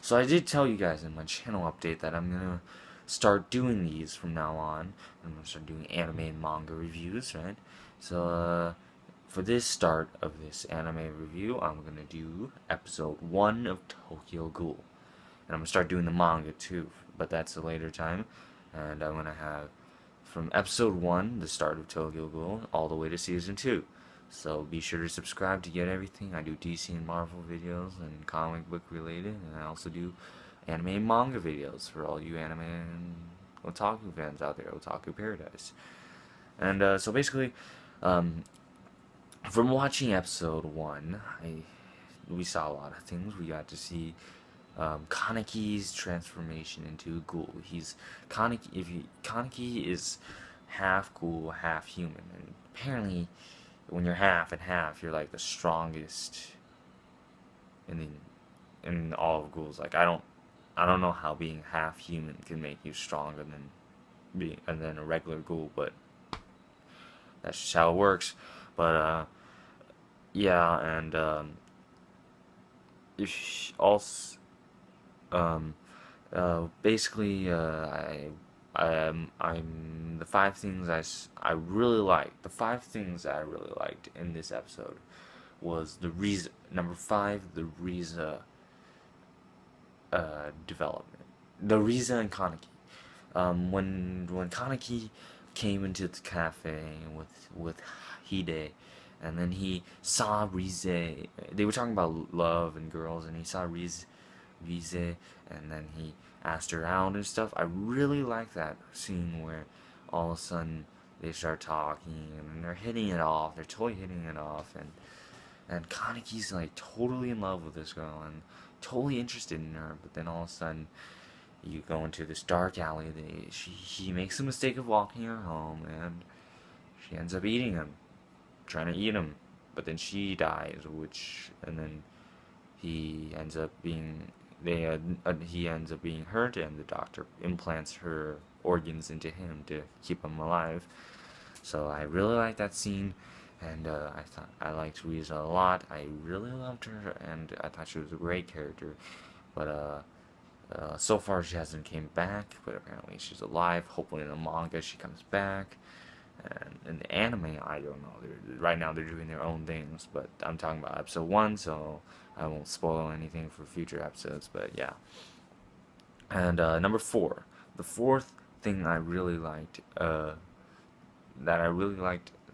So I did tell you guys in my channel update that I'm gonna start doing these from now on. I'm gonna start doing anime and manga reviews, right? So for this start of this anime review, I'm gonna do episode 1 of Tokyo Ghoul. And I'm gonna start doing the manga too, but that's a later time. And I'm gonna have from episode 1, the start of Tokyo Ghoul, all the way to season 2. So be sure to subscribe to get everything. I do DC and Marvel videos and comic book related, and I also do anime and manga videos for all you anime and otaku fans out there, Otaku Paradise. And so basically, um, from watching episode 1, we saw a lot of things. We got to see Kaneki's transformation into a ghoul. Kaneki is half ghoul, half human, and apparently, when you're half and half, you're like the strongest in all of ghouls. Like I don't know how being half human can make you stronger than a regular ghoul, but that's just how it works. But yeah, and if also basically, I'm the five things I really liked. The five things I really liked in this episode was the Riza. Number 5, the Riza development. The Riza and Kaneki. When Kaneki came into the cafe with Hide, and then he saw Rize. They were talking about love and girls, and he saw Rize, and then he asked her out and stuff. I really like that scene where all of a sudden they start talking and they're hitting it off. They're totally hitting it off, and Kaneki's like totally in love with this girl and totally interested in her. But then all of a sudden, you go into this dark alley. He makes the mistake of walking her home, and she ends up eating him, trying to eat him. But then she dies, and then he ends up being he ends up being hurt, and the doctor implants her organs into him to keep him alive. So I really like that scene, and I thought I liked Riza a lot. I really loved her, and I thought she was a great character. But so far she hasn't came back, but apparently she's alive. Hopefully in the manga she comes back. And in the anime, I don't know. Right now they're doing their own things, but I'm talking about episode 1, so I won't spoil anything for future episodes. But yeah. And number 4, the fourth thing I really liked, that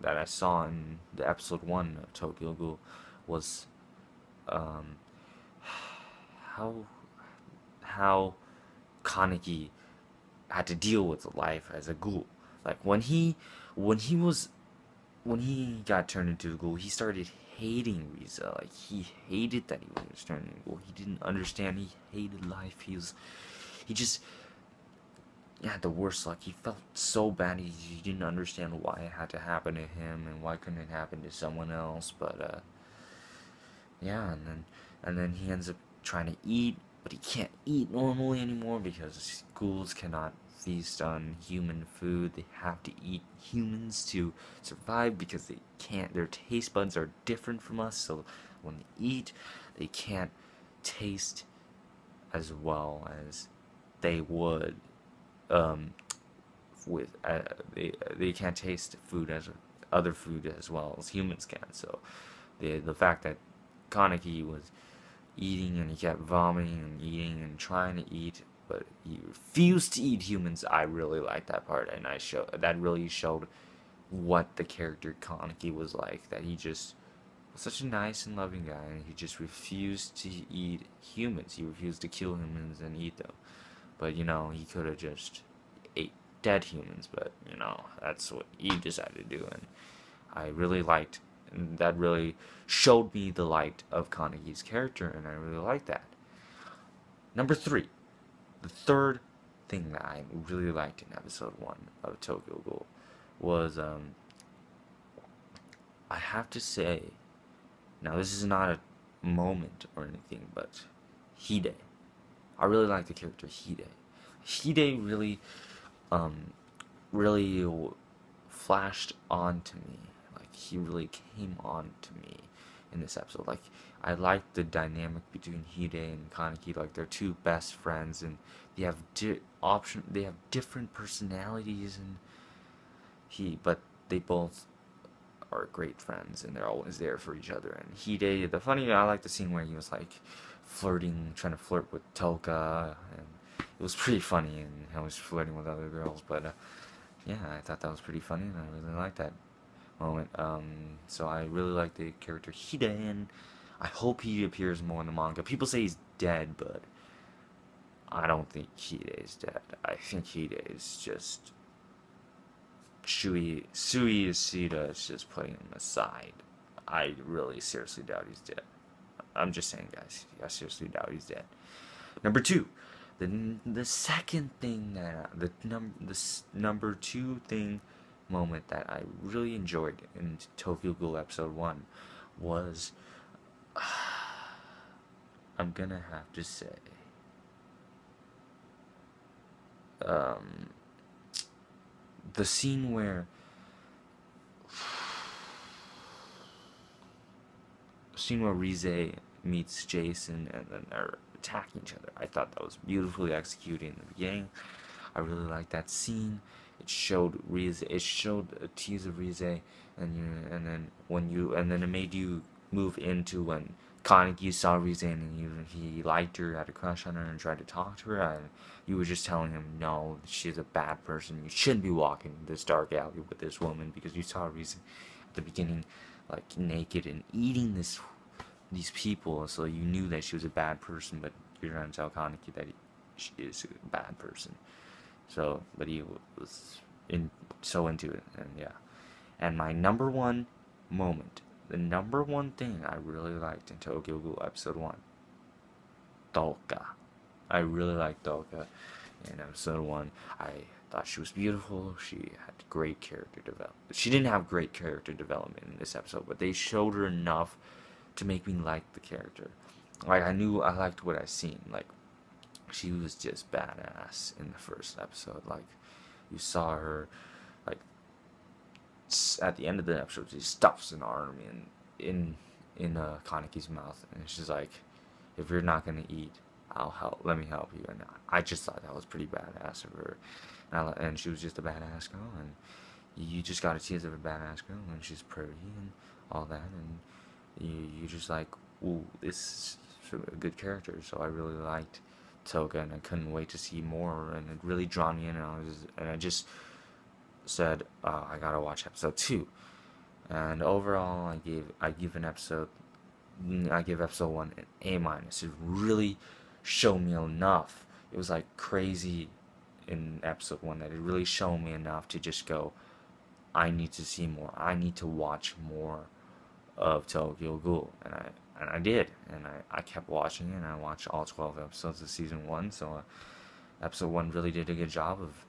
I saw in the episode 1 of Tokyo Ghoul was um, how how Kaneki had to deal with life as a ghoul. Like when he was when he got turned into a ghoul, he started hating Riza. Like he hated that he was turned into a ghoul. He didn't understand. He hated life. He just had the worst luck. He felt so bad. He didn't understand why it had to happen to him and why couldn't it happen to someone else. But yeah, and then he ends up trying to eat, but he can't eat normally anymore because ghouls cannot feast on human food. They have to eat humans to survive because they can't. Their taste buds are different from us, so when they eat, they can't taste as well as they would. Um, with they can't taste food as other food as well as humans can. So the fact that Kaneki was eating and he kept vomiting and eating and trying to eat, but he refused to eat humans. I really liked that part, and that really showed what the character Kaneki was like. That he just was such a nice and loving guy, and he just refused to eat humans. He refused to kill humans and eat them. But he could have just ate dead humans. But that's what he decided to do, and I really liked. And that really showed me the light of Kaneki's character, and I really liked that. Number 3, the third thing that I really liked in episode 1 of Tokyo Ghoul was, I have to say, now this is not a moment or anything, but Hide. I really like the character Hide. Hide really, really flashed onto me. Like he really came on to me in this episode. Like, I like the dynamic between Hide and Kaneki. Like, they're two best friends, and they have they have different personalities, and but they both are great friends, and they're always there for each other. And I like the scene where he was like trying to flirt with Toka, and it was pretty funny, and how he was flirting with other girls. But yeah, I thought that was pretty funny, and I really liked that moment. So I really like the character Hide, and I hope he appears more in the manga. People say he's dead, but I don't think Hide is dead. I think Hide is just Sui Ishida is just putting him aside. I really seriously doubt he's dead. I'm just saying, guys. I seriously doubt he's dead. Number two, the second thing that number two thing moment that I really enjoyed in Tokyo Ghoul episode 1 was I'm gonna have to say um, the scene where Rize meets Jason and then they're attacking each other. I thought that was beautifully executed in the beginning. I really liked that scene. It showed Rize. It showed a tease of Rize, and then it made you move into when Kaneki saw Rize and he liked her, had a crush on her, and tried to talk to her. And you were just telling him, no, she's a bad person. You shouldn't be walking this dark alley with this woman because you saw Rize at the beginning, like naked and eating these people. So you knew that she was a bad person, but you're trying to tell Kaneki that she is a bad person. So, but he was so into it, and yeah. And my number one moment, the number one thing I really liked in Tokyo Ghoul episode 1, Dolka. I really liked Dolka in episode 1. I thought she was beautiful. She had great character development. She didn't have great character development in this episode, but they showed her enough to make me like the character. Like, I knew I liked what I seen. Like, she was just badass in the first episode. Like, you saw her, like, at the end of the episode, she stuffs an arm in Kaneki's mouth, and she's like, "If you're not gonna eat, I'll help. Let me help you." And I just thought that was pretty badass of her, and she was just a badass girl, and you just got a tease of a badass girl, and she's pretty and all that, and you just like, ooh, this is a good character. So I really liked Toga, and I couldn't wait to see more, and it really drawn me in, and I just said, I gotta watch episode 2. And overall, I give episode 1 an A minus. It really showed me enough. It was like crazy in episode 1 that it really showed me enough to just go, I need to see more. I need to watch more of Tokyo Ghoul, and I did, and I kept watching it, and I watched all 12 episodes of season 1. So episode 1 really did a good job of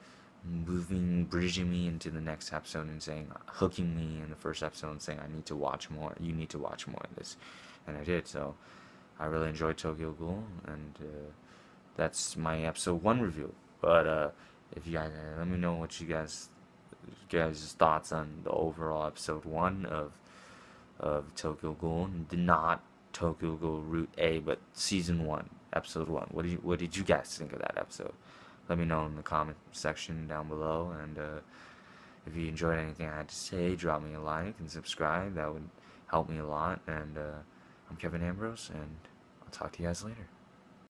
bridging me into the next episode and hooking me in the first episode and saying, I need to watch more. You need to watch more of this, and I did. So I really enjoyed Tokyo Ghoul, and that's my episode 1 review. But if you guys let me know what you guys' thoughts on the overall episode 1 of Tokyo Ghoul, not Tokyo Ghoul Route A, but season 1, episode 1. What did you guys think of that episode? Let me know in the comment section down below, and if you enjoyed anything I had to say, drop me a like and subscribe. That would help me a lot. And I'm Kevin Ambrose, and I'll talk to you guys later.